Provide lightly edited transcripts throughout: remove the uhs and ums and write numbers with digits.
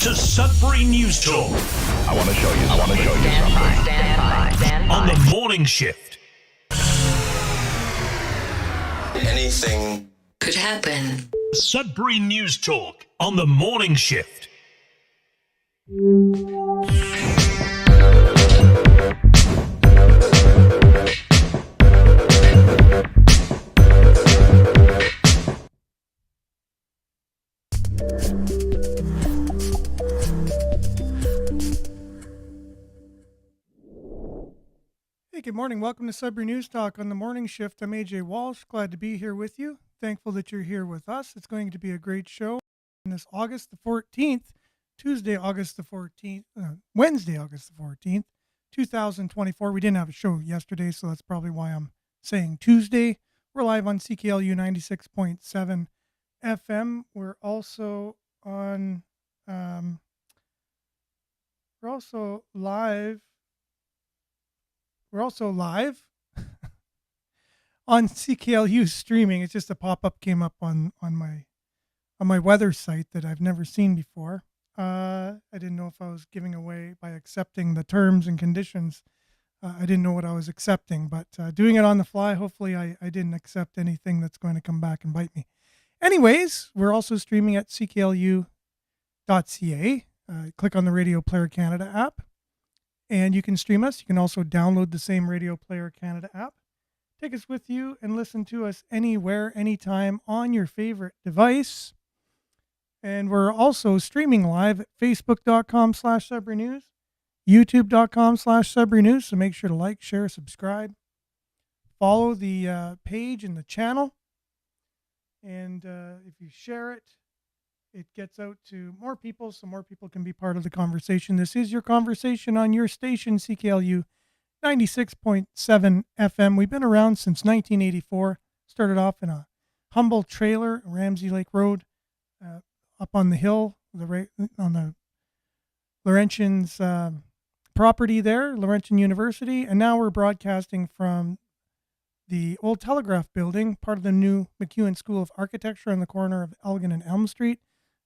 to Sudbury News Talk. I want to show you something. Stand by. On the morning shift. Anything could happen. Sudbury News Talk on the morning shift. Hey, good morning. Welcome to Sudbury News Talk on the morning shift. I'm AJ Walsh. Glad to be here with you. Thankful that you're here with us. It's going to be a great show on this August the 14th, Tuesday, August the 14th, Wednesday, August the 14th, 2024. We didn't have a show yesterday, so that's probably why I'm saying Tuesday. We're live on CKLU 96.7 FM. We're also on, we're also live on CKLU streaming. It's just a pop-up came up on my weather site that I've never seen before. I didn't know if I was giving away by accepting the terms and conditions. I didn't know what I was accepting, but doing it on the fly, hopefully I didn't accept anything that's going to come back and bite me. Anyways, we're also streaming at cklu.ca. Click on the Radio Player Canada app, and you can stream us. You can also download the same Radio Player Canada app. Take us with you and listen to us anywhere, anytime on your favorite device. And we're also streaming live at facebook.com/Sudbury News, youtube.com/Sudbury News. So make sure to like, share, subscribe, follow the page and the channel. And if you share it, it gets out to more people so more people can be part of the conversation. This is your conversation on your station, CKLU 96.7 FM. We've been around since 1984. Started off in a humble trailer, Ramsey Lake Road, up on the hill, on the Laurentian's property there, Laurentian University. And now we're broadcasting from the old Telegraph building, part of the new MacEwan School of Architecture on the corner of Elgin and Elm Street,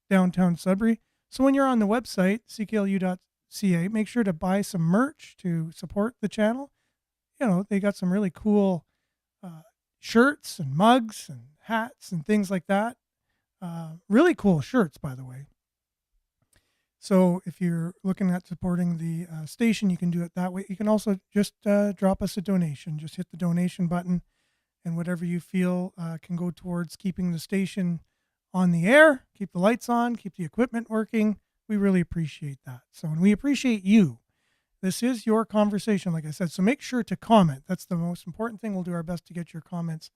downtown Sudbury. So when you're on the website, cklu.ca, make sure to buy some merch to support the channel. You know, they got some really cool shirts and mugs and hats and things like that. Really cool shirts, by the way. So if you're looking at supporting the station, you can do it that way. You can also just drop us a donation. Just hit the donation button, and whatever you feel can go towards keeping the station on the air, keep the lights on, keep the equipment working. We really appreciate that. So, and we appreciate you. This is your conversation, like I said. So make sure to comment. That's the most important thing. We'll do our best to get your comments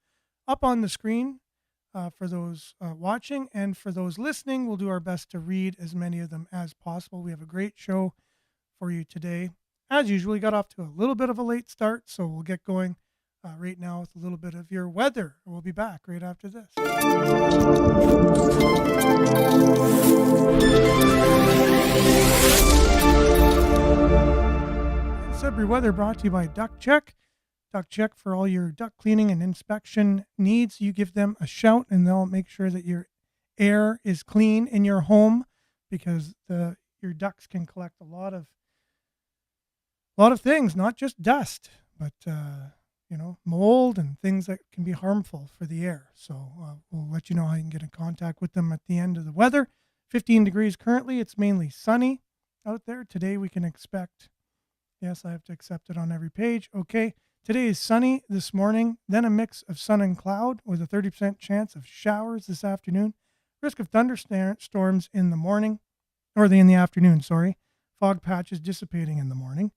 up on the screen for those watching, and for those listening, we'll do our best to read as many of them as possible. We have a great show for you today. As usual, we got off to a little bit of a late start, so we'll get going right now with a little bit of your weather. We'll be back right after this. Sudbury weather brought to you by Duck Check. Duck Check for all your duct cleaning and inspection needs. You give them a shout and they'll make sure that your air is clean in your home, because your ducts can collect a lot of things, not just dust, but mold and things that can be harmful for the air. So we'll let you know how you can get in contact with them at the end of the weather. 15 degrees currently. It's mainly sunny out there. Today we can expect, yes, I have to accept it on every page. Okay. Today is sunny this morning, then a mix of sun and cloud with a 30% chance of showers this afternoon. Risk of thunderstorms in the morning, in the afternoon, sorry. Fog patches dissipating in the morning.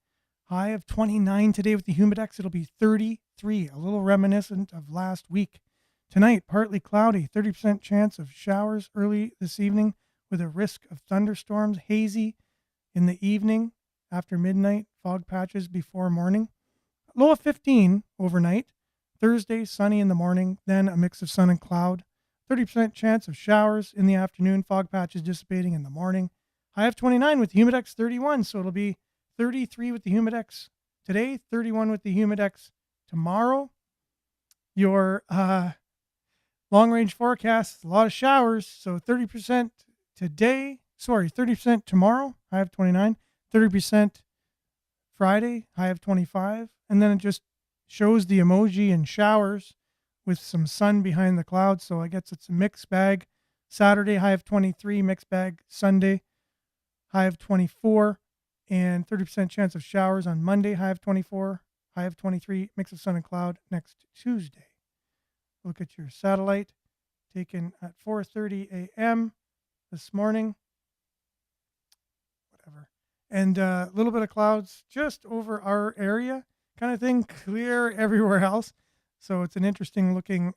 High of 29 today with the humidex. It'll be 33, a little reminiscent of last week. Tonight, partly cloudy, 30% chance of showers early this evening with a risk of thunderstorms. Hazy in the evening after midnight. Fog patches before morning. Low of 15 overnight. Thursday, sunny in the morning, then a mix of sun and cloud. 30% chance of showers in the afternoon. Fog patches dissipating in the morning. High of 29 with the humidex 31, so it'll be 33 with the humidex today, 31 with the humidex tomorrow. Your long-range forecast, a lot of showers, so 30% today, 30% tomorrow, high of 29, 30% Friday, high of 25. And then it just shows the emoji and showers with some sun behind the clouds. So I guess it's a mixed bag. Saturday, high of 23, mixed bag. Sunday, high of 24, and 30% chance of showers on Monday, high of 24, high of 23, mix of sun and cloud next Tuesday. Look at your satellite taken at 4:30 a.m. this morning. Whatever. And a little bit of clouds just over our area kind of thing, clear everywhere else. So it's an interesting looking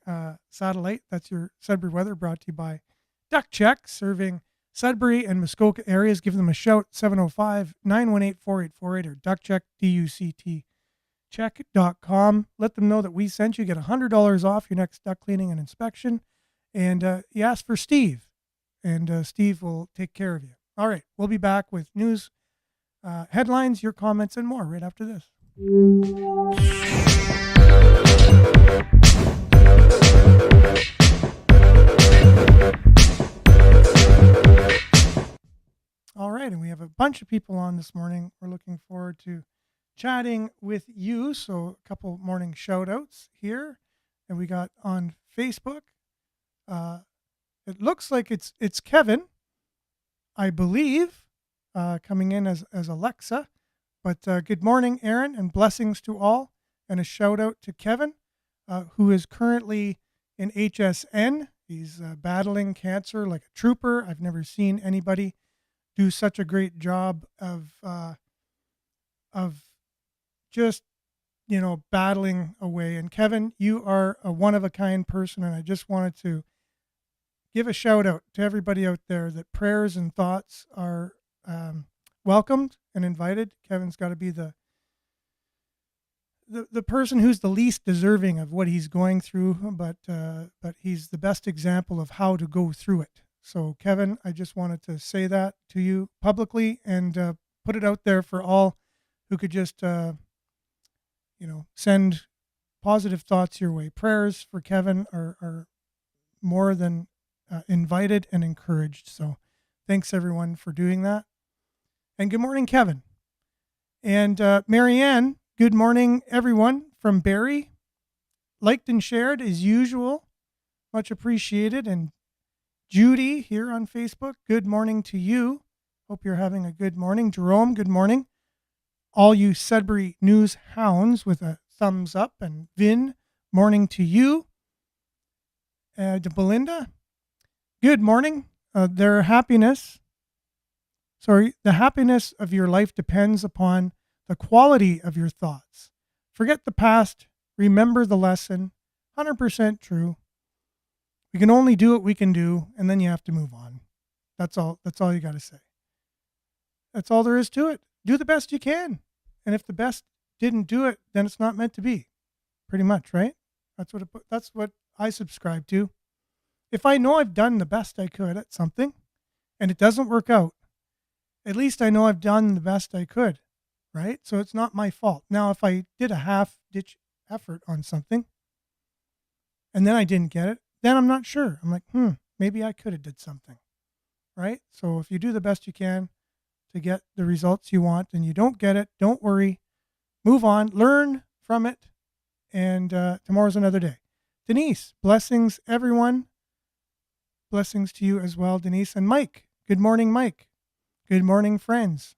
satellite. That's your Sudbury weather, brought to you by Duck Check, serving Sudbury and Muskoka areas. Give them a shout, 705-918-4848 or duckcheck, D-U-C-T, check.com. Let them know that we sent you. Get $100 off your next duck cleaning and inspection. And you ask for Steve, and Steve will take care of you. All right, we'll be back with news, headlines, your comments, and more right after this. All right, and we have a bunch of people on this morning. We're looking forward to chatting with you. So a couple morning shout outs here. And we got on Facebook. It looks like it's Kevin, I believe, coming in as Alexa. But good morning, Aaron, and blessings to all. And a shout out to Kevin, who is currently in HSN. He's battling cancer like a trooper. I've never seen anybody do such a great job of just, battling away. And Kevin, you are a one-of-a-kind person, and I just wanted to give a shout out to everybody out there that prayers and thoughts are welcomed and invited. Kevin's got to be the person who's the least deserving of what he's going through, but he's the best example of how to go through it. So, Kevin, I just wanted to say that to you publicly and put it out there for all who could just, send positive thoughts your way. Prayers for Kevin are more than invited and encouraged. So, thanks everyone for doing that. And good morning, Kevin. And Marianne, good morning, everyone from Barrie. Liked and shared as usual. Much appreciated. And Judy here on Facebook, good morning to you. Hope you're having a good morning. Jerome, good morning. All you Sudbury News hounds with a thumbs up. And Vin, morning to you. To Belinda, good morning. The happiness of your life depends upon the quality of your thoughts. Forget the past. Remember the lesson. 100% true. We can only do what we can do, and then you have to move on. That's all you got to say. That's all there is to it. Do the best you can. And if the best didn't do it, then it's not meant to be. Pretty much, right? That's what I subscribe to. If I know I've done the best I could at something and it doesn't work out, at least I know I've done the best I could, right? So it's not my fault. Now, if I did a half-ditch effort on something and then I didn't get it, then I'm not sure. I'm like, maybe I could have did something, right? So if you do the best you can to get the results you want and you don't get it, don't worry. Move on, learn from it, and tomorrow's another day. Denise, blessings, everyone. Blessings to you as well, Denise. And Mike, good morning, Mike. Good morning, friends.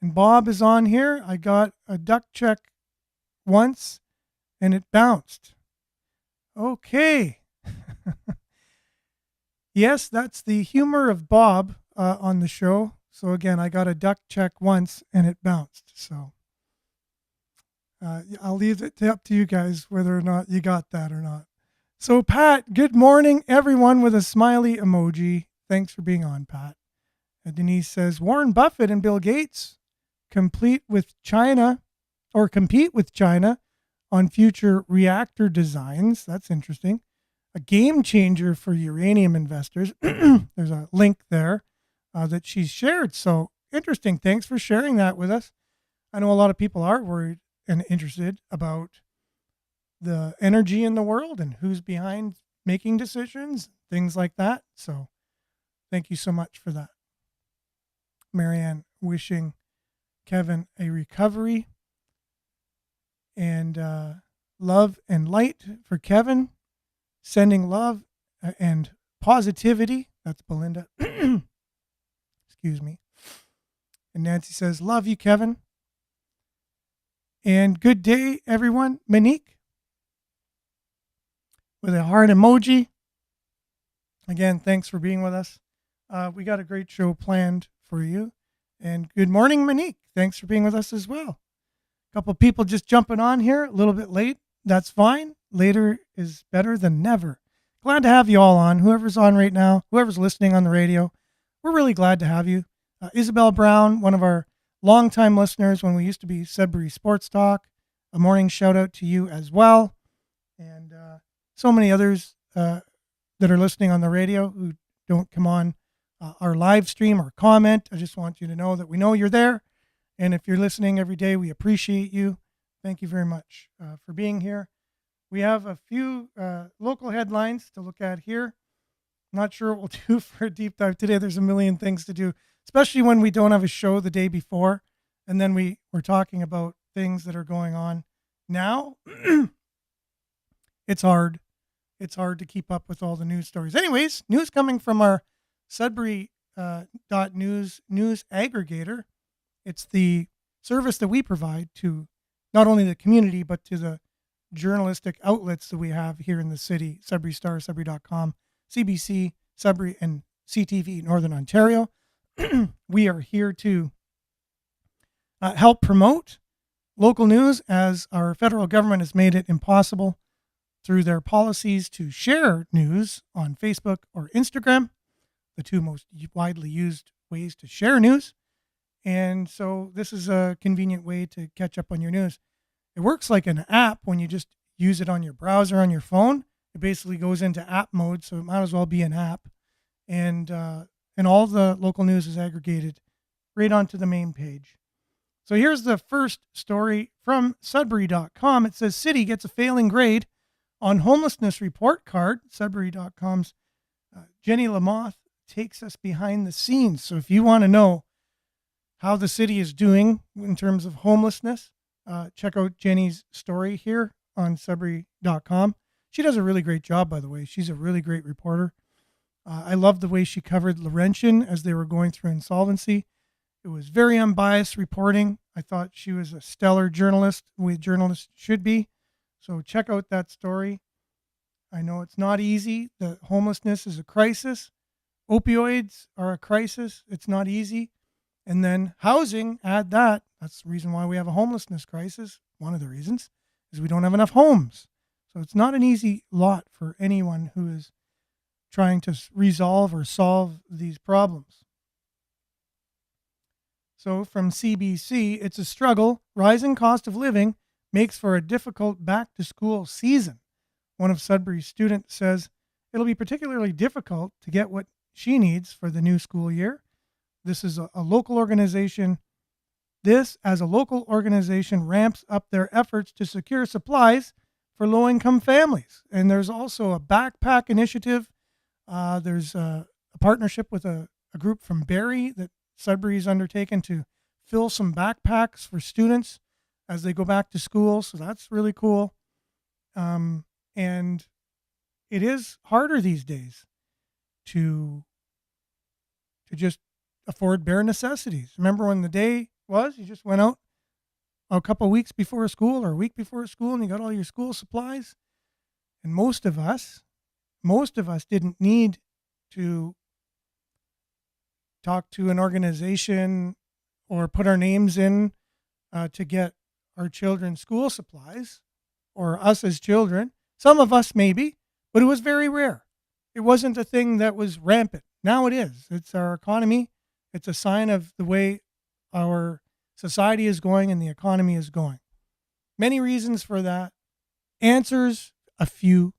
And Bob is on here. I got a duck check once and it bounced. Okay. Yes, that's the humor of Bob on the show. So again, I got a duck check once and it bounced. So I'll leave it up to you guys whether or not you got that or not. So Pat, good morning, everyone, with a smiley emoji. Thanks for being on, Pat. Denise says, Warren Buffett and Bill Gates compete with China on future reactor designs. That's interesting. A game changer for uranium investors. There's a link there that she's shared. So interesting. Thanks for sharing that with us. I know a lot of people are worried and interested about the energy in the world and who's behind making decisions, things like that. So Thank you so much for that. Marianne wishing Kevin a recovery and love and light for Kevin. Sending love and positivity. That's Belinda. Excuse me. And Nancy says, love you, Kevin. And good day, everyone. Monique with a heart emoji. Again, thanks for being with us. We got a great show planned for you. And good morning, Monique. Thanks for being with us as well. A couple people just jumping on here a little bit late. That's fine. Later is better than never. Glad to have you all on. Whoever's on right now, whoever's listening on the radio, we're really glad to have you. Isabel Brown, one of our longtime listeners when we used to be Sudbury Sports Talk. A morning shout out to you as well. And so many others that are listening on the radio who don't come on our live stream or comment. I just want you to know that we know you're there. And if you're listening every day, we appreciate you. Thank you very much for being here. We have a few local headlines to look at here. Not sure what we'll do for a deep dive today. There's a million things to do, especially when we don't have a show the day before. And then we're talking about things that are going on now. It's hard. It's hard to keep up with all the news stories. Anyways, news coming from our Sudbury .news news aggregator. It's the service that we provide to not only the community, but to the journalistic outlets that we have here in the city, Sudbury Star, Sudbury.com, CBC, Sudbury, and CTV Northern Ontario. We are here to help promote local news as our federal government has made it impossible through their policies to share news on Facebook or Instagram, the two most widely used ways to share news. And so this is a convenient way to catch up on your news. It works like an app when you just use it on your browser on your phone. It basically goes into app mode, so it might as well be an app. And all the local news is aggregated right onto the main page. So here's the first story from Sudbury.com. It says city gets a failing grade on homelessness report card. Sudbury.com's Jenny Lamoth takes us behind the scenes. So if you want to know how the city is doing in terms of homelessness, check out Jenny's story here on Sudbury.com. She does a really great job, by the way. She's a really great reporter. I love the way she covered Laurentian as they were going through insolvency. It was very unbiased reporting. I thought she was a stellar journalist, the way journalists should be. So check out that story. I know it's not easy. The homelessness is a crisis. Opioids are a crisis. It's not easy. And then housing, add that. That's the reason why we have a homelessness crisis. One of the reasons is we don't have enough homes. So it's not an easy lot for anyone who is trying to resolve or solve these problems. So from CBC, it's a struggle. Rising cost of living makes for a difficult back-to-school season. One of Sudbury's students says it'll be particularly difficult to get what she needs for the new school year. This is a local organization. This, as a local organization, ramps up their efforts to secure supplies for low-income families. And there's also a backpack initiative. There's a partnership with a group from Barrie that Sudbury's undertaken to fill some backpacks for students as they go back to school. So that's really cool. And it is harder these days to just afford bare necessities. Remember when the day was, you just went out a couple of weeks before school or a week before school and you got all your school supplies? And most of us didn't need to talk to an organization or put our names in to get our children's school supplies, or us as children. Some of us maybe, but it was very rare. It wasn't a thing that was rampant. Now it is. It's our economy. It's a sign of the way our society is going and the economy is going. Many reasons for that. Answers, a few,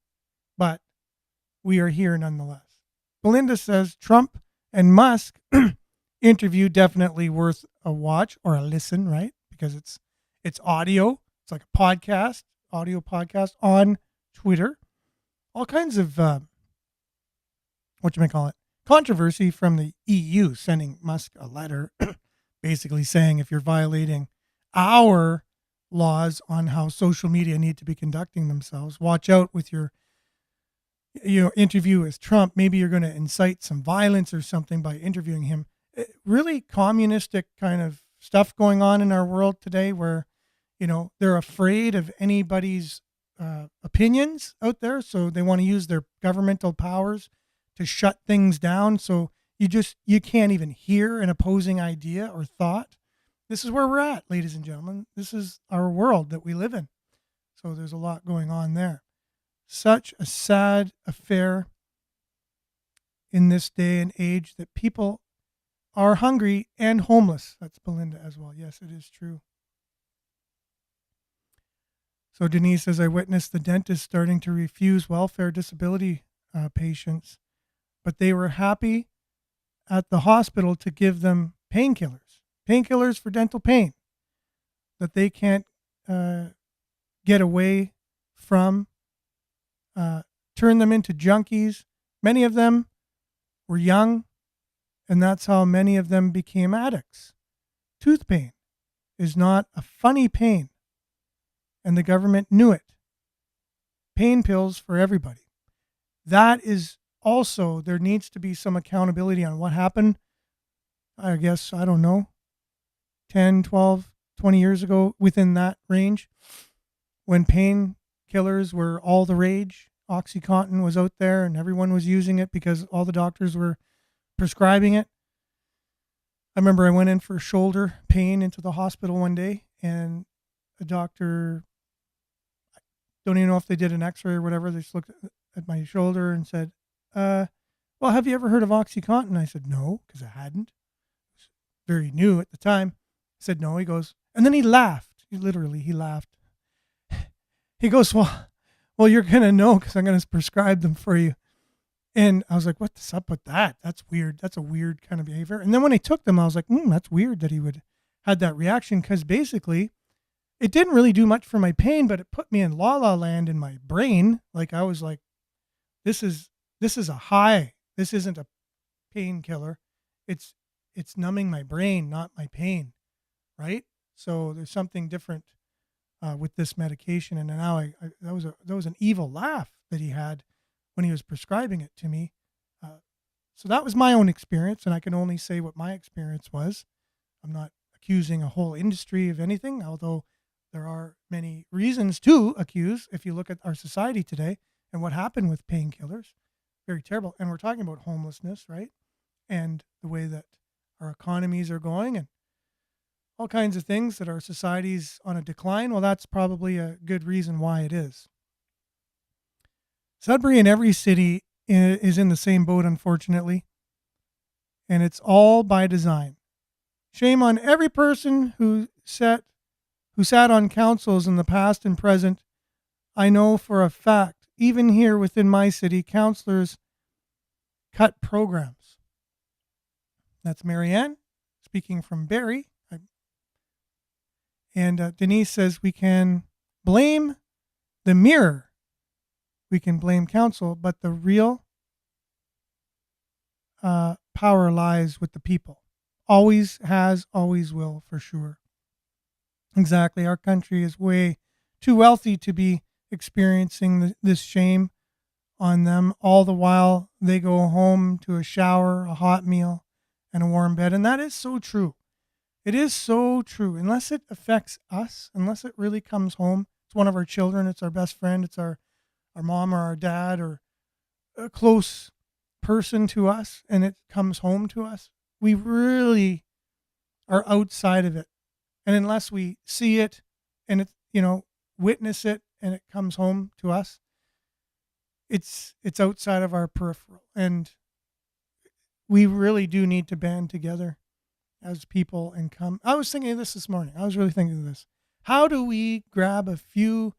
but we are here nonetheless. Belinda says Trump and Musk interview definitely worth a watch or a listen, right? Because it's audio. It's like a podcast, audio podcast on Twitter. All kinds of, controversy from the EU sending Musk a letter basically saying if you're violating our laws on how social media need to be conducting themselves, watch out with your interview with Trump. Maybe you're going to incite some violence or something by interviewing him. Really communistic kind of stuff going on in our world today where, they're afraid of anybody's opinions out there. So they want to use their governmental powers to shut things down. So you can't even hear an opposing idea or thought. This is where we're at, ladies and gentlemen. This is our world that we live in. So there's a lot going on there. Such a sad affair in this day and age that people are hungry and homeless. That's Belinda as well. Yes, it is true. So Denise says, I witnessed the dentist starting to refuse welfare disability patients, but they were happy at the hospital to give them painkillers for dental pain that they can't get away from, turn them into junkies. Many of them were young, and that's how many of them became addicts. Tooth pain is not a funny pain, and the government knew it. Pain pills for everybody. That is also, there needs to be some accountability on what happened, I guess, I don't know, 10, 12, 20 years ago, within that range, when painkillers were all the rage. OxyContin was out there and everyone was using it because all the doctors were prescribing it. I remember I went in for shoulder pain into the hospital one day, and a doctor, don't even know if they did an x-ray or whatever, they just looked at my shoulder and said, well, have you ever heard of OxyContin? I said, no, because I hadn't. It was very new at the time. I said, no. He goes, and then he laughed. He laughed. He goes, well, you're going to know because I'm going to prescribe them for you. And I was like, what's up with that? That's weird. That's a weird kind of behavior. And then when he took them, I was like, that's weird that he would had that reaction, because basically it didn't really do much for my pain, but it put me in la la land in my brain. Like I was like, this is a high. This isn't a painkiller. It's numbing my brain, not my pain. Right? So there's something different with this medication. And now that was an evil laugh that he had when he was prescribing it to me. So that was my own experience, and I can only say what my experience was. I'm not accusing a whole industry of anything, although there are many reasons to accuse if you look at our society today and what happened with painkillers. Very terrible. And we're talking about homelessness, right? And the way that our economies are going and all kinds of things, that our society's on a decline. Well, that's probably a good reason why it is. Sudbury and every city is in the same boat, unfortunately. And it's all by design. Shame on every person who sat on councils in the past and present. I know for a fact, even here within my city, councillors cut programs. That's Marianne speaking from Barrie. And Denise says we can blame the mirror. We can blame council, but the real power lies with the people. Always has, always will, for sure. Exactly. Our country is way too wealthy to be experiencing this shame on them, all the while they go home to a shower, a hot meal, and a warm bed. And that is so true. It is so true. Unless it affects us, unless it really comes home, it's one of our children, it's our best friend, it's our mom or our dad or a close person to us, and it comes home to us, we really are outside of it. And unless we see it and it, witness it and it comes home to us, it's outside of our peripheral. And we really do need to band together as people and come. I was thinking of this morning. I was really thinking of this. How do we grab a few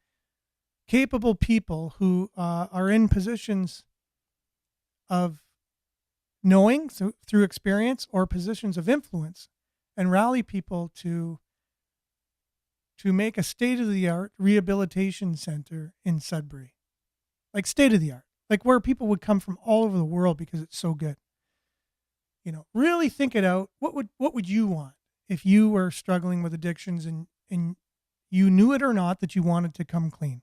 capable people who are in positions of knowing through experience or positions of influence and rally people to make a state-of-the-art rehabilitation center in Sudbury? Like state-of-the-art. Like where people would come from all over the world because it's so good. Really think it out. What would you want if you were struggling with addictions and you knew it or not that you wanted to come clean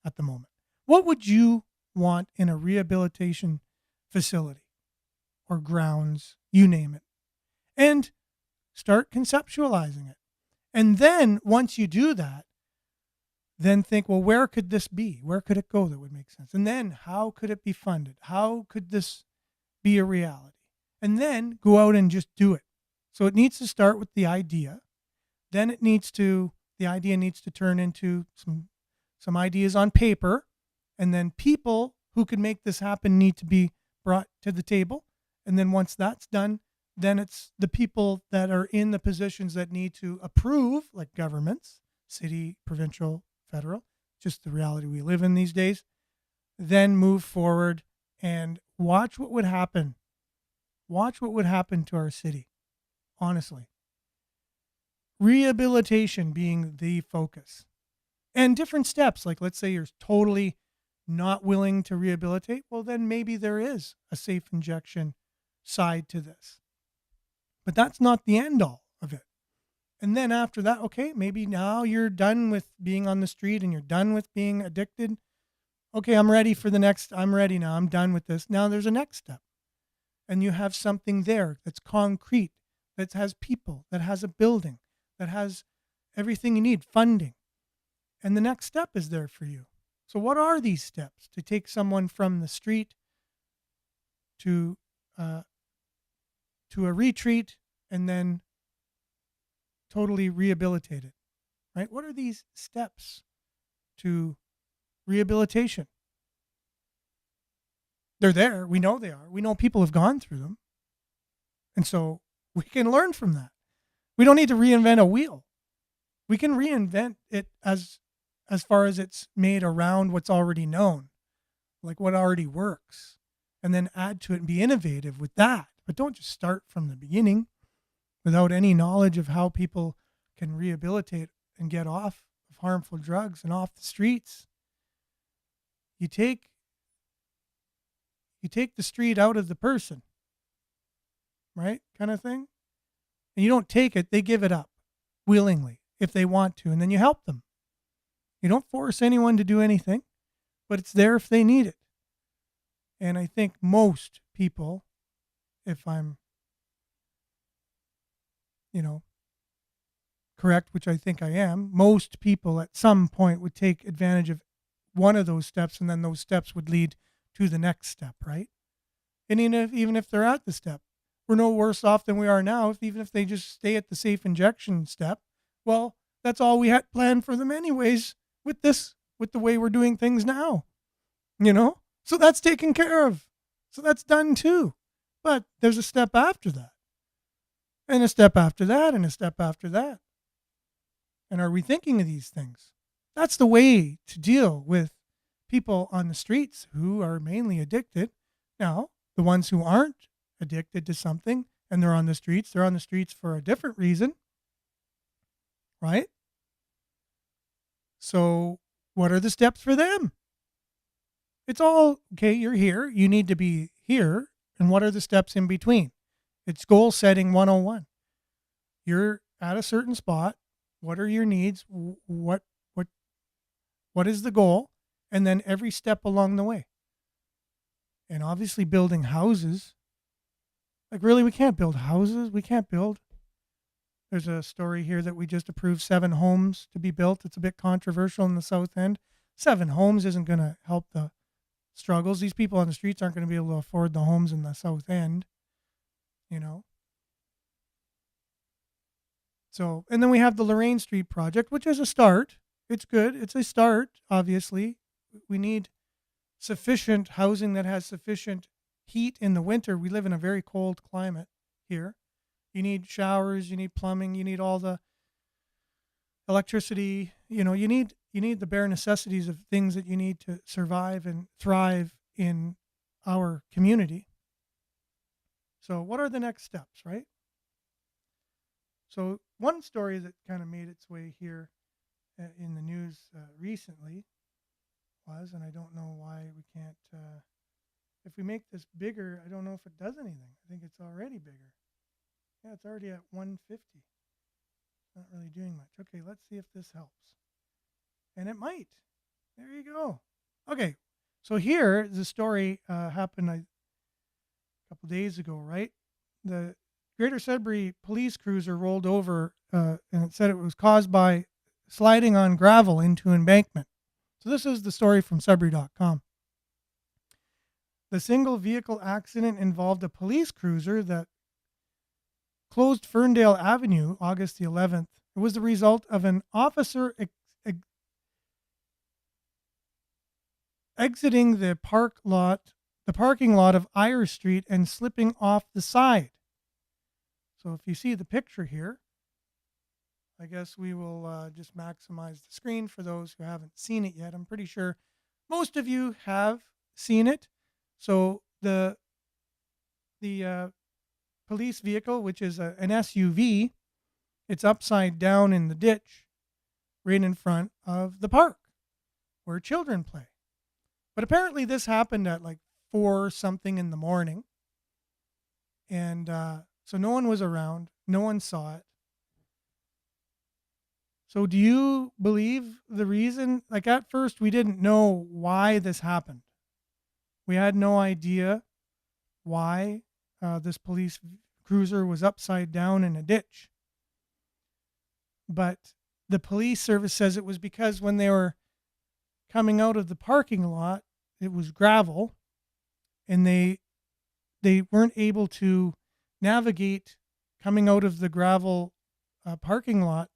at the moment? What would you want in a rehabilitation facility or grounds, you name it? And start conceptualizing it. And then once you do that, then think, well, where could this be? Where could it go that would make sense? And then how could it be funded? How could this be a reality? And then go out and just do it. So it needs to start with the idea. Then the idea needs to turn into some ideas on paper. And then people who can make this happen need to be brought to the table. And then once that's done, then it's the people that are in the positions that need to approve, like governments, city, provincial, federal, just the reality we live in these days, then move forward and watch what would happen. Watch what would happen to our city, honestly. Rehabilitation being the focus. And different steps, like let's say you're totally not willing to rehabilitate, well, then maybe there is a safe injection side to this. But that's not the end all of it. And then after that, okay, maybe now you're done with being on the street and you're done with being addicted. Okay, I'm ready now. I'm done with this. Now there's a next step. And you have something there that's concrete, that has people, that has a building, that has everything you need, funding. And the next step is there for you. So what are these steps to take someone from the street to a retreat and then totally rehabilitated, right? What are these steps to rehabilitation? They're there. We know they are. We know people have gone through them. And so we can learn from that. We don't need to reinvent a wheel. We can reinvent it as far as it's made around what's already known, like what already works, and then add to it and be innovative with that. But don't just start from the beginning without any knowledge of how people can rehabilitate and get off of harmful drugs and off the streets. You take the street out of the person, right? Kind of thing. And you don't take it, they give it up willingly if they want to, and then you help them. You don't force anyone to do anything, but it's there if they need it. And I think most people, if I'm, correct, which I think I am, most people at some point would take advantage of one of those steps, and then those steps would lead to the next step, right? And even if they're at the step, we're no worse off than we are now, even if they just stay at the safe injection step. Well, that's all we had planned for them anyways with the way we're doing things now, So that's taken care of. So that's done too. But there's a step after that, and a step after that, and a step after that. And are we thinking of these things? That's the way to deal with people on the streets who are mainly addicted. Now, the ones who aren't addicted to something and they're on the streets for a different reason, right? So what are the steps for them? It's all, okay, you're here. You need to be here. And what are the steps in between? It's goal setting 101. You're at a certain spot. What are your needs? What is the goal? And then every step along the way. And obviously building houses. Like really, we can't build houses. There's a story here that we just approved 7 homes to be built. It's a bit controversial in the South End. 7 homes isn't going to help the struggles. These people on the streets aren't going to be able to afford the homes in the South End, So, and then we have the Lorraine Street project, which is a start. It's good. It's a start, obviously. We need sufficient housing that has sufficient heat in the winter. We live in a very cold climate here. You need showers, you need plumbing, you need all the electricity. You need the bare necessities of things that you need to survive and thrive in our community. So what are the next steps, right? So one story that kind of made its way here in the news recently was, and I don't know why we can't If we make this bigger, I don't know if it does anything. I think it's already bigger. Yeah, it's already at 150. Not really doing much. Okay, let's see if this helps. And it might. There you go. Okay, so here the story happened a couple days ago, right? The Greater Sudbury police cruiser rolled over, and it said it was caused by sliding on gravel into embankment. So this is the story from Sudbury.com. The single vehicle accident involved a police cruiser that closed Ferndale Avenue August the 11th. It was the result of an officer exiting the parking lot of Eyre Street and slipping off the side. So if you see the picture here, I guess we will just maximize the screen for those who haven't seen it yet. I'm pretty sure most of you have seen it. So the police vehicle, which is an SUV, it's upside down in the ditch right in front of the park where children play. But apparently this happened at like 4 something in the morning. And so no one was around. No one saw it. So do you believe the reason? Like at first we didn't know why this happened. We had no idea why this police cruiser was upside down in a ditch. But the police service says it was because when they were coming out of the parking lot, it was gravel, and they weren't able to navigate coming out of the gravel parking lot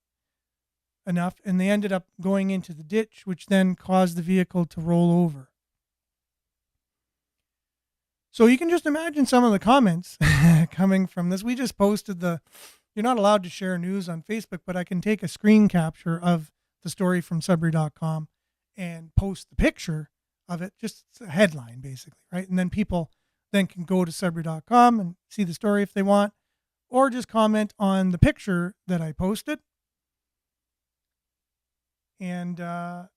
enough, and they ended up going into the ditch, which then caused the vehicle to roll over. So you can just imagine some of the comments coming from this. We just posted you're not allowed to share news on Facebook, but I can take a screen capture of the story from Sudbury.com and post the picture of it, just a headline basically, right? And then people then can go to Sudbury.com and see the story if they want, or just comment on the picture that I posted. And the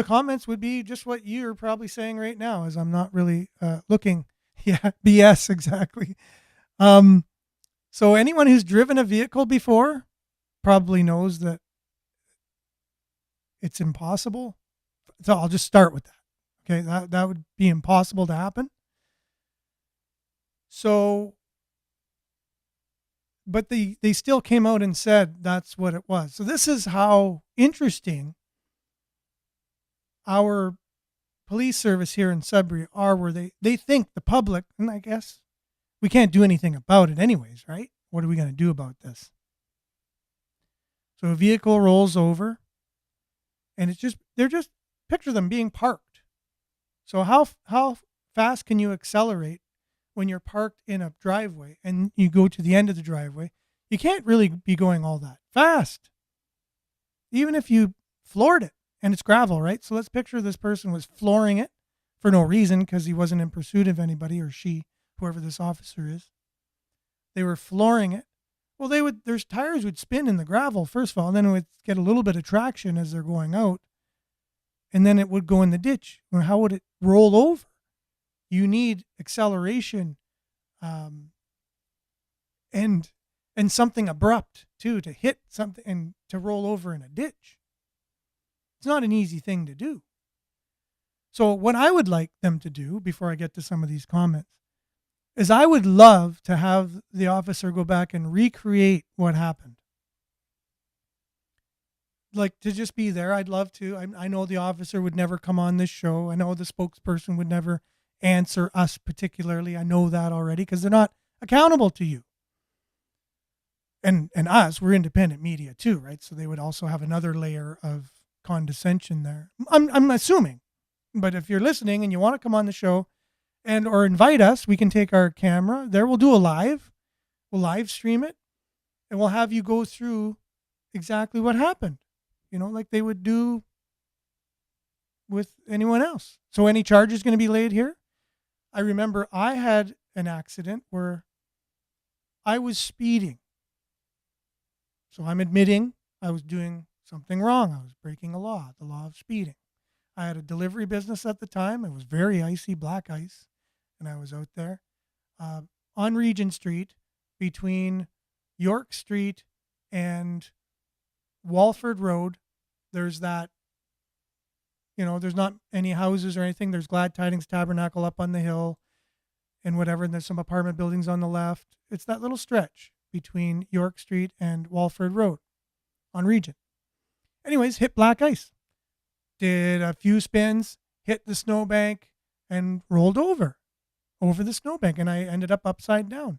comments would be just what you're probably saying right now, as I'm not really looking. Yeah, BS, exactly. So anyone who's driven a vehicle before probably knows that it's impossible. So I'll just start with that. Okay, that would be impossible to happen. So, but they still came out and said that's what it was. So this is how interesting our police service here in Sudbury are, where they think the public, and I guess we can't do anything about it anyways, right? What are we going to do about this? So a vehicle rolls over, and they're just picture them being parked. So how fast can you accelerate when you're parked in a driveway and you go to the end of the driveway? You can't really be going all that fast, even if you floored it, and it's gravel, right? So let's picture this person was flooring it for no reason because he wasn't in pursuit of anybody, or she, whoever this officer is. They were flooring it. Well, their tires would spin in the gravel, first of all, and then it would get a little bit of traction as they're going out, and then it would go in the ditch. Well, how would it roll over? You need acceleration, and something abrupt too, to hit something and to roll over in a ditch. It's not an easy thing to do. So what I would like them to do, before I get to some of these comments, is I would love to have the officer go back and recreate what happened. Like, to just be there. I'd love to. I know the officer would never come on this show. I know the spokesperson would never answer us particularly. I know that already, because they're not accountable to you. And us, we're independent media too, right? So they would also have another layer of condescension there. I'm assuming. But if you're listening and you want to come on the show or invite us, we can take our camera there. We'll do a live. We'll live stream it, and we'll have you go through exactly what happened. Like they would do with anyone else. So any charge is going to be laid here. I remember I had an accident where I was speeding. So I'm admitting I was doing something wrong. I was breaking the law of speeding. I had a delivery business at the time. It was very icy, black ice. and I was out there on Regent Street between York Street and Walford Road. There's that, there's not any houses or anything. There's Glad Tidings Tabernacle up on the hill and whatever. And there's some apartment buildings on the left. It's that little stretch between York Street and Walford Road on Regent. Anyways, hit black ice. Did a few spins, hit the snowbank, and rolled over the snowbank. And I ended up upside down.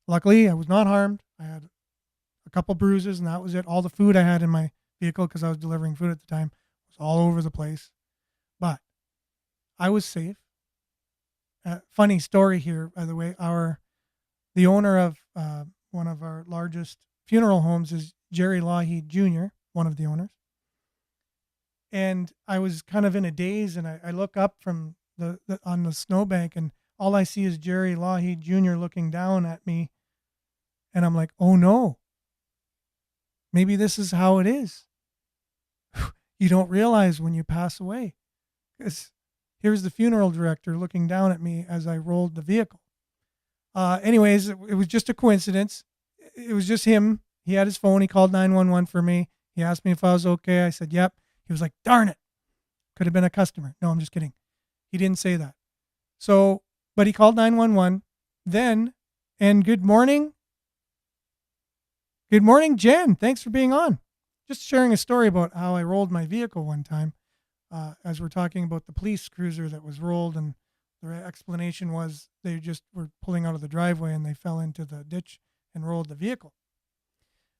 Luckily, I was not harmed. I had a couple bruises, and that was it. All the food I had in my vehicle, because I was delivering food at the time, was all over the place. But I was safe. Funny story here, by the way. The owner of one of our largest funeral homes is Jerry Lougheed Jr., one of the owners. And I was kind of in a daze, and I look up from on the snowbank, and all I see is Jerry Lougheed Jr. looking down at me. And I'm like, oh no, maybe this is how it is. You don't realize when you pass away. Because here's the funeral director looking down at me as I rolled the vehicle. Anyways, it was just a coincidence. It was just him. He had his phone. He called 911 for me. He asked me if I was okay. I said, yep. He was like, darn it. Could have been a customer. No, I'm just kidding. He didn't say that. So, but he called 911 then. And good morning. Good morning, Jen. Thanks for being on. Just sharing a story about how I rolled my vehicle one time. As we're talking about the police cruiser that was rolled, and the explanation was they just were pulling out of the driveway and they fell into the ditch and rolled the vehicle.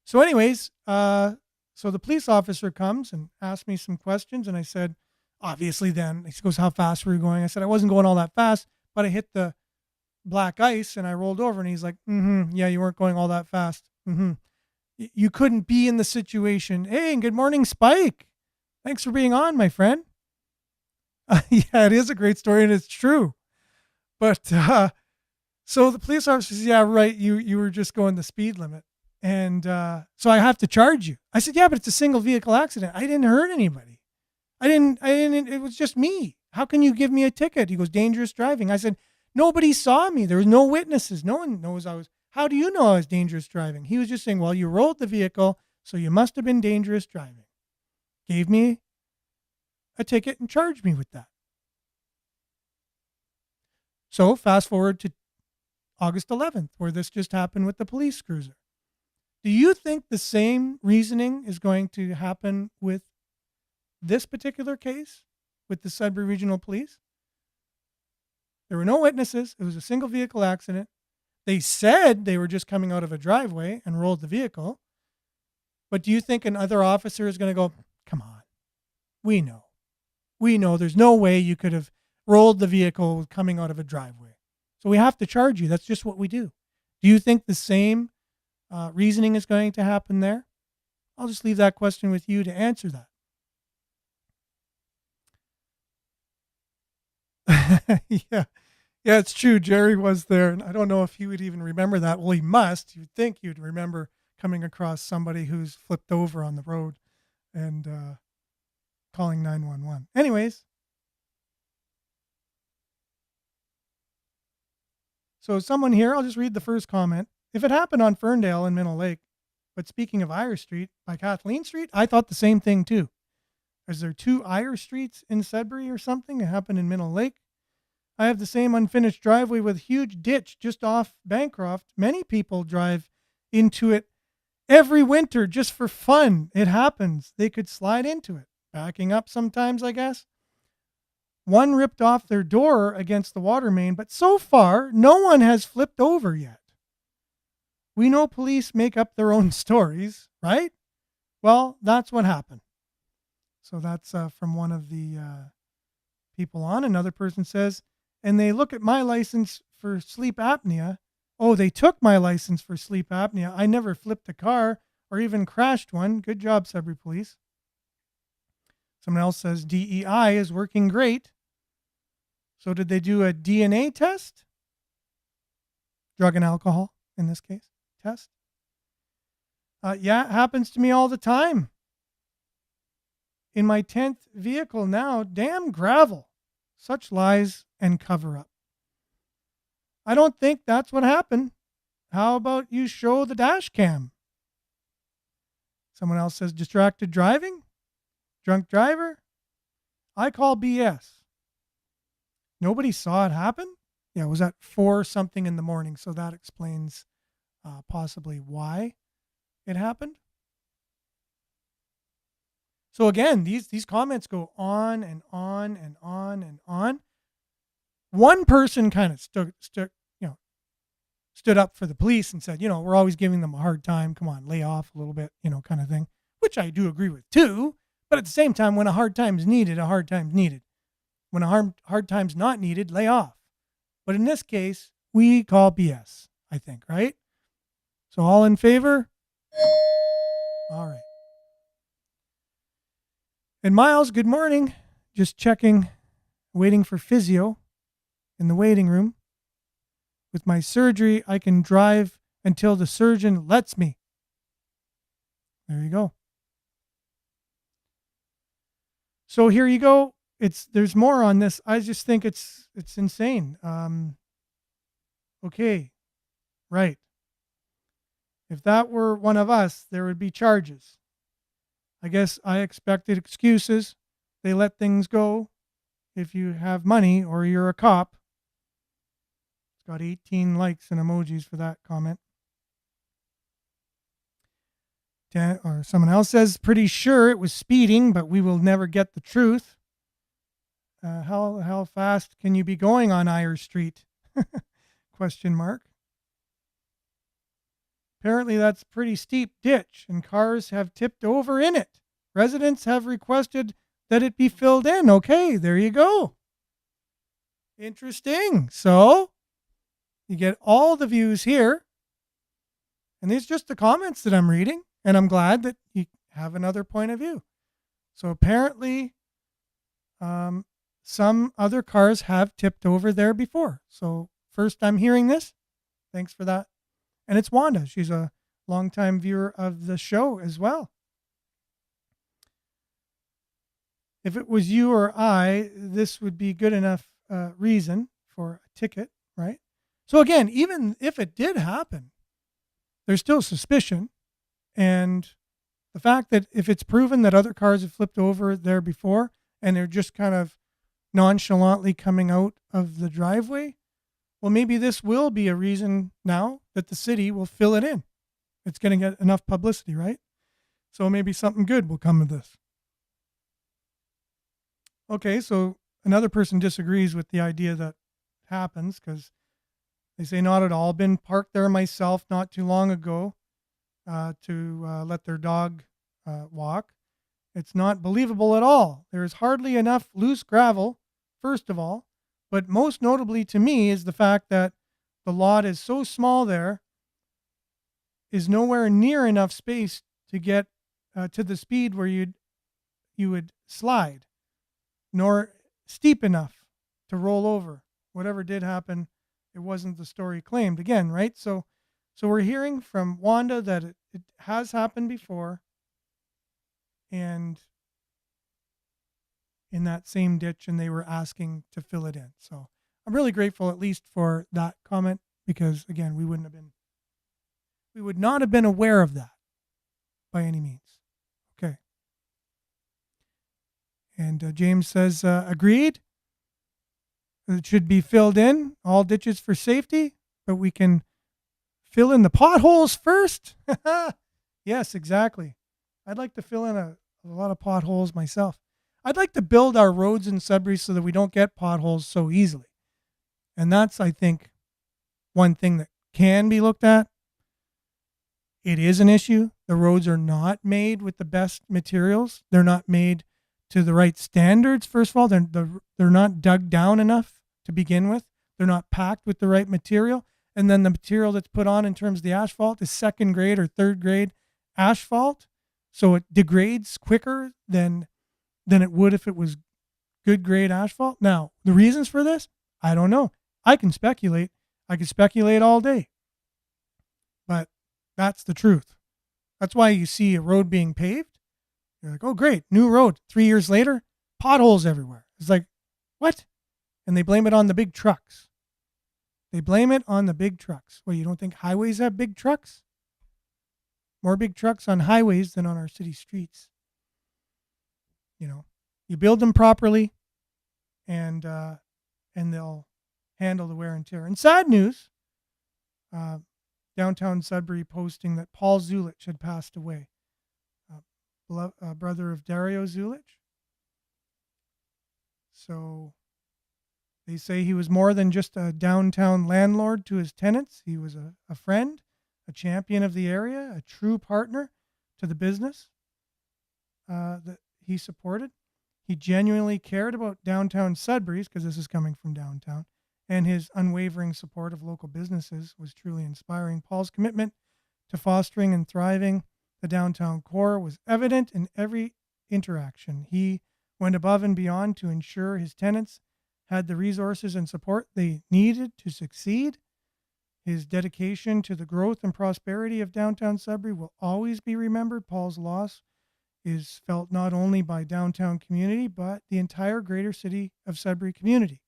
So anyways, so the police officer comes and asks me some questions, and I said, obviously then, he goes, how fast were you going? I said, I wasn't going all that fast, but I hit the black ice and I rolled over. And he's like, yeah, you weren't going all that fast. You couldn't be in the situation. Hey, and good morning, Spike. Thanks for being on, my friend. Yeah, it is a great story, and it's true. But so the police officer says, yeah, right, you were just going the speed limit. And so I have to charge you. I said, yeah, but it's a single vehicle accident. I didn't hurt anybody. I didn't, it was just me. How can you give me a ticket? He goes, dangerous driving. I said, nobody saw me. There was no witnesses. No one knows how do you know I was dangerous driving? He was just saying, well, you rolled the vehicle, so you must have been dangerous driving. Gave me a ticket and charged me with that. So fast forward to August 11th, where this just happened with the police cruiser. Do you think the same reasoning is going to happen with this particular case with the Sudbury Regional Police? There were no witnesses. It was a single vehicle accident. They said they were just coming out of a driveway and rolled the vehicle. But do you think another officer is going to go, come on, we know there's no way you could have rolled the vehicle coming out of a driveway. So we have to charge you. That's just what we do. Do you think the same reasoning is going to happen there? I'll just leave that question with you to answer that. Yeah, it's true. Jerry was there, and I don't know if he would even remember that. Well, he must. You'd think you'd remember coming across somebody who's flipped over on the road and calling 911. Anyways, so someone here, I'll just read the first comment. If it happened on Ferndale and Minnow Lake, but speaking of Eyre Street by Kathleen Street, I thought the same thing too. Is there 2 Eyre Streets in Sudbury or something? It happened in Minnow Lake. I have the same unfinished driveway with a huge ditch just off Bancroft. Many people drive into it every winter just for fun. It happens. They could slide into it. Backing up sometimes, I guess. One ripped off their door against the water main, but so far, no one has flipped over yet. We know police make up their own stories, right? Well, that's what happened. So that's from one of the people on. Another person says, and they look at my license for sleep apnea. Oh, they took my license for sleep apnea. I never flipped a car or even crashed one. Good job, Sudbury Police. Someone else says DEI is working great. So did they do a DNA test? Drug and alcohol, in this case, test? Yeah, it happens to me all the time. In my 10th vehicle now, damn gravel. Such lies and cover up. I don't think that's what happened. How about you show the dash cam? Someone else says distracted driving, drunk driver. I call BS. Nobody saw it happen? Yeah, it was at 4 something in the morning, so that explains possibly why it happened. So again, these comments go on and on and on and on. One person kind of stood up for the police and said, we're always giving them a hard time. Come on, lay off a little bit, kind of thing, which I do agree with too. But at the same time, when a hard time's needed, a hard time's needed. When a hard time's not needed, lay off. But in this case, we call BS, I think, right? So all in favor? All right. And Miles, good morning. Just checking, waiting for physio in the waiting room. With my surgery, I can drive until the surgeon lets me. There you go. So here you go. There's more on this. I just think it's insane. Okay, right. If that were one of us, there would be charges. I guess I expected excuses. They let things go if you have money or you're a cop. It's got 18 likes and emojis for that comment. Or someone else says, pretty sure it was speeding, but we will never get the truth. How fast can you be going on Eyre Street? Question mark. Apparently that's a pretty steep ditch and cars have tipped over in it. Residents have requested that it be filled in. Okay, there you go. Interesting. So you get all the views here. And these are just the comments that I'm reading. And I'm glad that you have another point of view. So apparently some other cars have tipped over there before. So first I'm hearing this. Thanks for that. And it's Wanda. She's a longtime viewer of the show as well. If it was you or I, this would be good enough reason for a ticket, right? So again, even if it did happen, there's still suspicion. And the fact that if it's proven that other cars have flipped over there before and they're just kind of nonchalantly coming out of the driveway, well, maybe this will be a reason now that the city will fill it in. It's going to get enough publicity, right? So maybe something good will come of this. Okay, so another person disagrees with the idea that happens because they say not at all. Been parked there myself not too long ago to let their dog walk. It's not believable at all. There is hardly enough loose gravel, first of all. But most notably to me is the fact that the lot is so small there is nowhere near enough space to get to the speed where you would slide, nor steep enough to roll over. Whatever did happen, it wasn't the story claimed. Again, right? So we're hearing from Wanda that it has happened before, and in that same ditch, and they were asking to fill it in. So I'm really grateful at least for that comment because again, we would not have been aware of that by any means. Okay. And James says, agreed. It should be filled in, all ditches for safety, but we can fill in the potholes first. Yes, exactly. I'd like to fill in a lot of potholes myself. I'd like to build our roads in Sudbury so that we don't get potholes so easily. And that's, I think, one thing that can be looked at. It is an issue. The roads are not made with the best materials. They're not made to the right standards, first of all. They're not dug down enough to begin with. They're not packed with the right material. And then the material that's put on in terms of the asphalt is second grade or third grade asphalt. So it degrades quicker than it would if it was good grade asphalt. Now, the reasons for this, I don't know. I can speculate. I can speculate all day. But that's the truth. That's why you see a road being paved. You're like, oh, great, new road. 3 years later, potholes everywhere. It's like, what? And they blame it on the big trucks. They blame it on the big trucks. Well, you don't think highways have big trucks? More big trucks on highways than on our city streets. You build them properly, and they'll handle the wear and tear. And sad news, downtown Sudbury posting that Paul Zulich had passed away, brother of Dario Zulich. So they say he was more than just a downtown landlord to his tenants. He was a friend, a champion of the area, a true partner to the business that he supported. He genuinely cared about downtown Sudbury's, because this is coming from downtown, and his unwavering support of local businesses was truly inspiring. Paul's commitment to fostering and thriving the downtown core was evident in every interaction. He went above and beyond to ensure his tenants had the resources and support they needed to succeed. His dedication to the growth and prosperity of downtown Sudbury will always be remembered. Paul's loss is felt not only by downtown community, but the entire greater city of Sudbury community.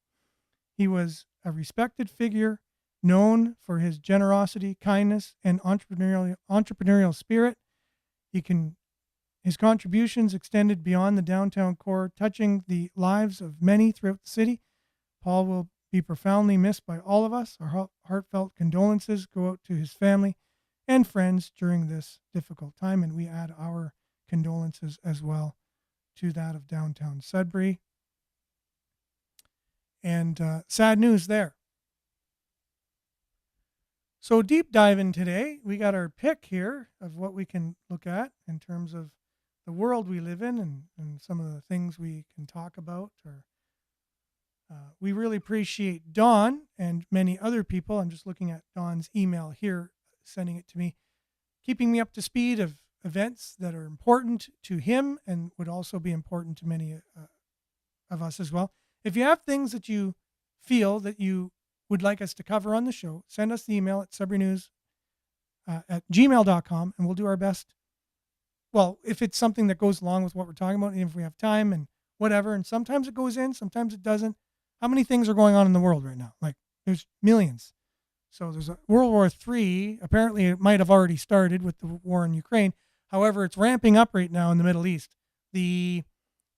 He was a respected figure, known for his generosity, kindness, and entrepreneurial spirit. His contributions extended beyond the downtown core, touching the lives of many throughout the city. Paul will be profoundly missed by all of us. Our heartfelt condolences go out to his family and friends during this difficult time, and we add our condolences as well to that of downtown Sudbury. And sad news there. So deep diving today, we got our pick here of what we can look at in terms of the world we live in, and some of the things we can talk about. We really appreciate Don and many other people. I'm just looking at Don's email here, sending it to me, keeping me up to speed of events that are important to him and would also be important to many of us as well. If you have things that you feel that you would like us to cover on the show, send us the email at sudburynews at gmail.com, and we'll do our best. Well, if it's something that goes along with what we're talking about, and if we have time and whatever, and sometimes it goes in, sometimes it doesn't. How many things are going on in the world right now? Like, there's millions. So there's a World War III. Apparently, it might have already started with the war in Ukraine. However, it's ramping up right now in the Middle East. The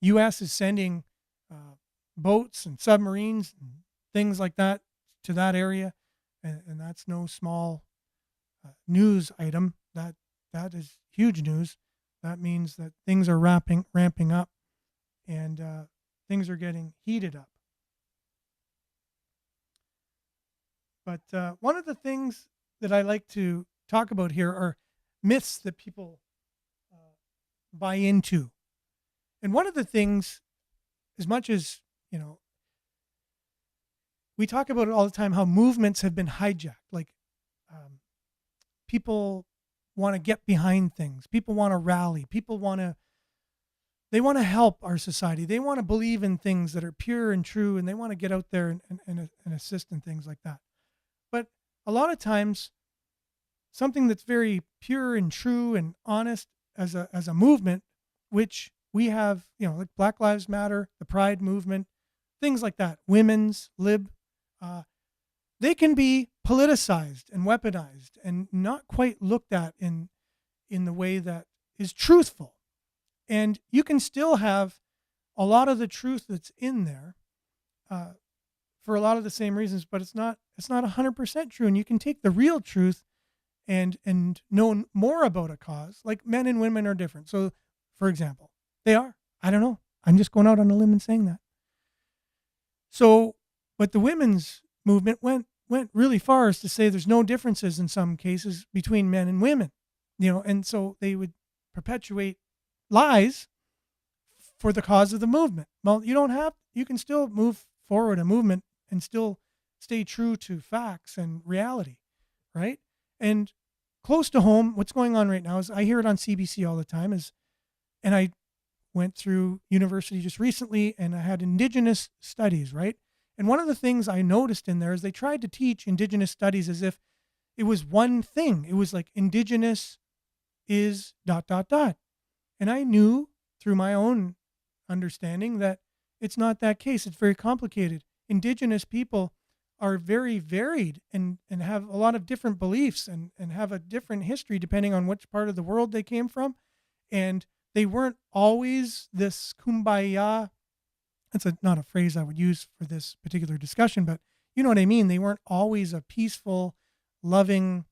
U.S. is sending boats and submarines and things like that to that area, and that's no small news item. That is huge news. That means that things are ramping up, and things are getting heated up. But one of the things that I like to talk about here are myths that people buy into. And one of the things, as much as, we talk about it all the time, how movements have been hijacked. Like, people want to get behind things. People want to rally. They want to help our society. They want to believe in things that are pure and true, and they want to get out there and assist in things like that. But a lot of times, something that's very pure and true and honest as a movement, which we have, like Black Lives Matter, the Pride movement, things like that, women's, lib, they can be politicized and weaponized and not quite looked at in the way that is truthful. And you can still have a lot of the truth that's in there for a lot of the same reasons, but it's not 100% true. And you can take the real truth and know more about a cause. Like, men and women are different. So, for example, they are. I don't know. I'm just going out on a limb and saying that. So, but the women's movement went really far as to say there's no differences in some cases between men and women, and so they would perpetuate lies for the cause of the movement. Well, you can still move forward a movement and still stay true to facts and reality, right? And close to home, what's going on right now is I hear it on CBC all the time and I went through university just recently and I had Indigenous studies, right? And one of the things I noticed in there is they tried to teach Indigenous studies as if it was one thing. It was like Indigenous is ... And I knew through my own understanding that it's not that case. It's very complicated. indigenous people are very varied and have a lot of different beliefs and have a different history depending on which part of the world they came from. And they weren't always this kumbaya. That's not a phrase I would use for this particular discussion, but you know what I mean. They weren't always a peaceful, loving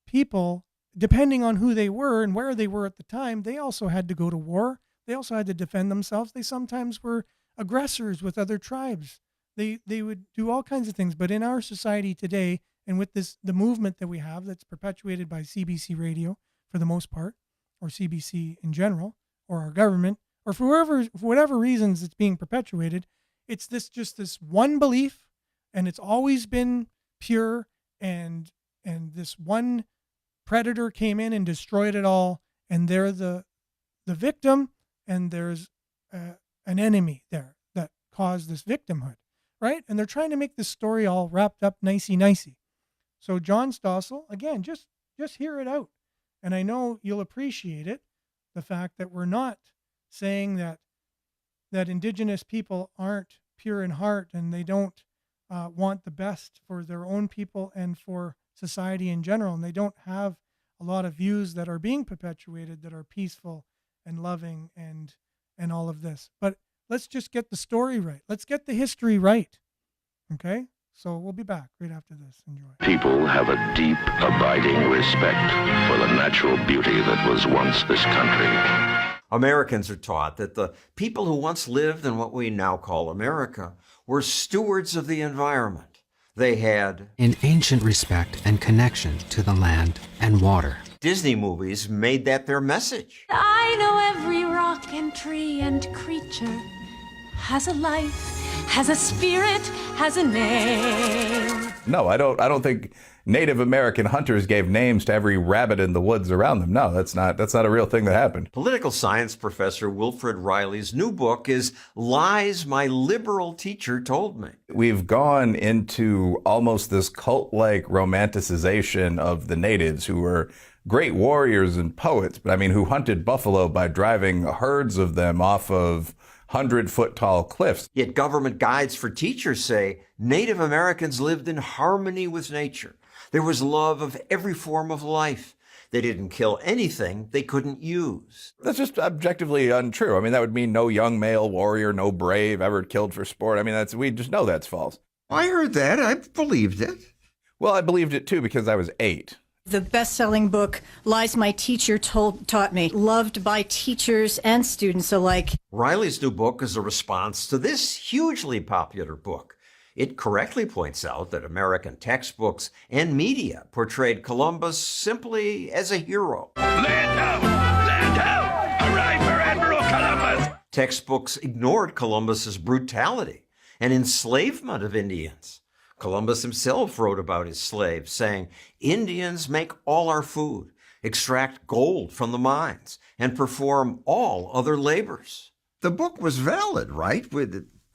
people. Depending on who they were and where they were at the time, they also had to go to war. They also had to defend themselves. They sometimes were aggressors with other tribes. They would do all kinds of things. But in our society today, and with the movement that we have that's perpetuated by CBC radio for the most part, or CBC in general, or our government, or for whatever reasons it's being perpetuated, it's just this one belief, and it's always been pure, and this one predator came in and destroyed it all, and they're the victim, and there's an enemy there that caused this victimhood, right? And they're trying to make this story all wrapped up nicey. So John Stossel, again, just hear it out. And I know you'll appreciate it, the fact that we're not saying that indigenous people aren't pure in heart and they don't want the best for their own people and for society in general, and they don't have a lot of views that are being perpetuated that are peaceful and loving and all of this. But let's just get the story right. Let's get the history right. Okay? So we'll be back right after this. Enjoy. People have a deep, abiding respect for the natural beauty that was once this country. Americans are taught that the people who once lived in what we now call America were stewards of the environment. They had an ancient respect and connection to the land and water. Disney movies made that their message. I know every rock and tree and creature has a life, has a spirit, has a name. No, I don't think Native American hunters gave names to every rabbit in the woods around them. No, that's not a real thing that happened. Political science professor Wilfred Riley's new book is Lies My Liberal Teacher Told Me. We've gone into almost this cult-like romanticization of the natives who were great warriors and poets, but I mean, who hunted buffalo by driving herds of them off of 100-foot-tall cliffs. Yet government guides for teachers say Native Americans lived in harmony with nature. There was love of every form of life. They didn't kill anything they couldn't use. That's just objectively untrue. I mean, that would mean no young male warrior, no brave ever killed for sport. I mean, we just know that's false. I heard that. I believed it. Well, I believed it too because I was 8. The best-selling book, Lies My Teacher Taught Me, loved by teachers and students alike. Riley's new book is a response to this hugely popular book. It correctly points out that American textbooks and media portrayed Columbus simply as a hero. Land out! Hooray for Admiral Columbus! Textbooks ignored Columbus's brutality and enslavement of Indians. Columbus himself wrote about his slaves, saying, Indians make all our food, extract gold from the mines, and perform all other labors. The book was valid, right?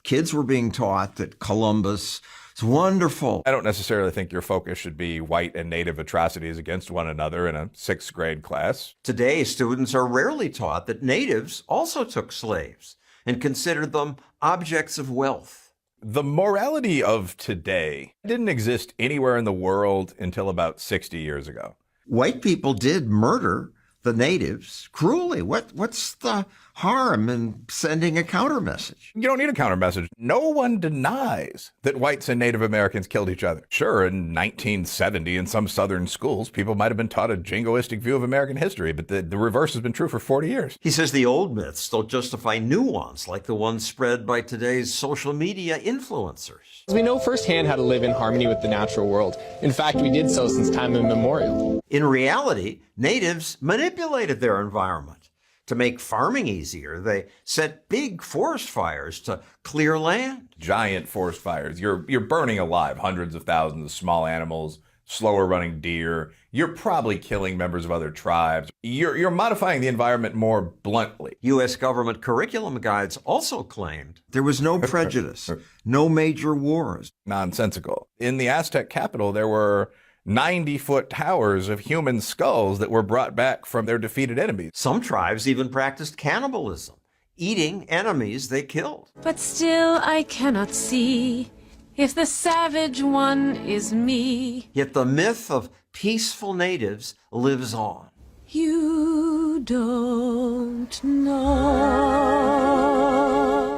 Kids were being taught that Columbus is wonderful. I don't necessarily think your focus should be white and native atrocities against one another in a 6th grade class. Today, students are rarely taught that natives also took slaves and considered them objects of wealth. The morality of today didn't exist anywhere in the world until about 60 years ago. White people did murder the natives cruelly. What's the harm in sending a counter message? You don't need a counter message. No one denies that whites and Native Americans killed each other. Sure, in 1970 in some southern schools, people might have been taught a jingoistic view of American history, but the reverse has been true for 40 years. He says the old myths don't justify new ones, like the ones spread by today's social media influencers. We know firsthand how to live in harmony with the natural world. In fact, we did so since time immemorial. In reality, natives manipulated their environment. To make farming easier, they set big forest fires to clear land. Giant forest fires. You're burning alive hundreds of thousands of small animals, slower running deer. You're probably killing members of other tribes. You're modifying the environment more bluntly. U.S. government curriculum guides also claimed there was no prejudice, no major wars. Nonsensical. In the Aztec capital, there were 90-foot towers of human skulls that were brought back from their defeated enemies. Some tribes even practiced cannibalism, eating enemies they killed. But still I cannot see if the savage one is me. Yet the myth of peaceful natives lives on. You don't know.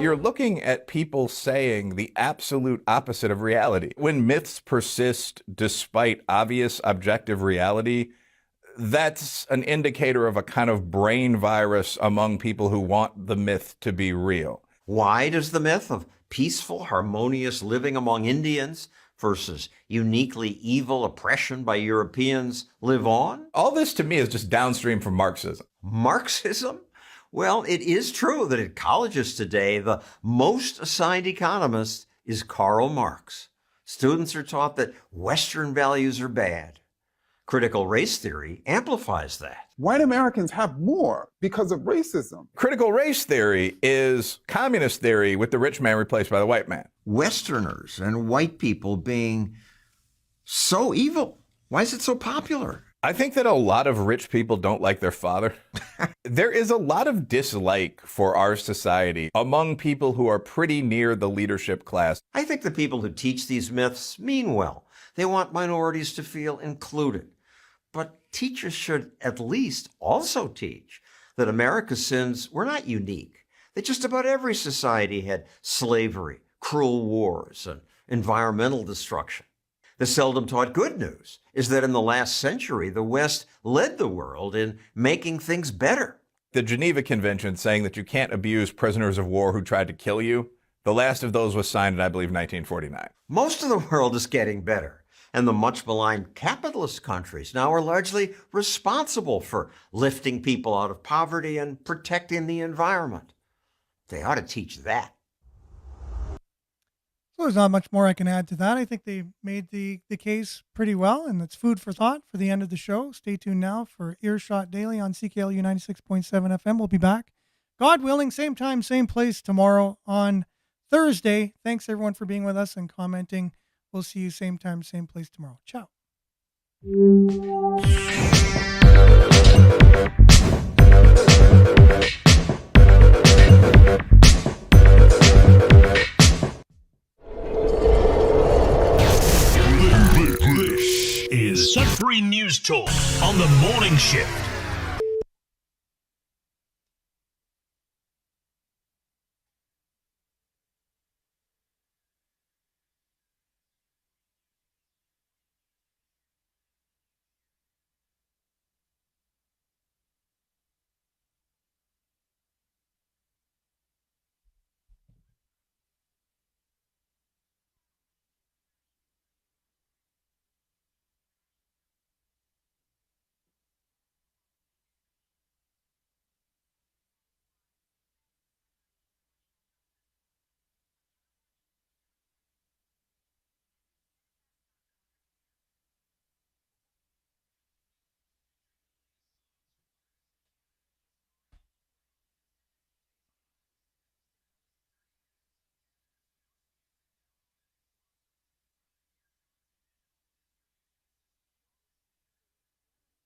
You're looking at people saying the absolute opposite of reality. When myths persist despite obvious objective reality, that's an indicator of a kind of brain virus among people who want the myth to be real. Why does the myth of peaceful, harmonious living among Indians versus uniquely evil oppression by Europeans live on? All this to me is just downstream from Marxism. Marxism? Well, it is true that at colleges today, the most assigned economist is Karl Marx. Students are taught that Western values are bad. Critical race theory amplifies that. White Americans have more because of racism. Critical race theory is communist theory with the rich man replaced by the white man. Westerners and white people being so evil. Why is it so popular? I think that a lot of rich people don't like their father. There is a lot of dislike for our society among people who are pretty near the leadership class. I think the people who teach these myths mean well. They want minorities to feel included. But teachers should at least also teach that America's sins were not unique, that just about every society had slavery, cruel wars, and environmental destruction. The seldom taught good news is that in the last century, the West led the world in making things better. The Geneva Convention saying that you can't abuse prisoners of war who tried to kill you, the last of those was signed in, I believe, 1949. Most of the world is getting better, and the much maligned capitalist countries now are largely responsible for lifting people out of poverty and protecting the environment. They ought to teach that. So there's not much more I can add to that. I think they made the case pretty well, and it's food for thought for the end of the show. Stay tuned now for Earshot Daily on CKLU 96.7 FM. We'll be back, God willing, same time, same place tomorrow on Thursday. Thanks, everyone, for being with us and commenting. We'll see you same time, same place tomorrow. Ciao. This is Sudbury News Talk on the morning shift.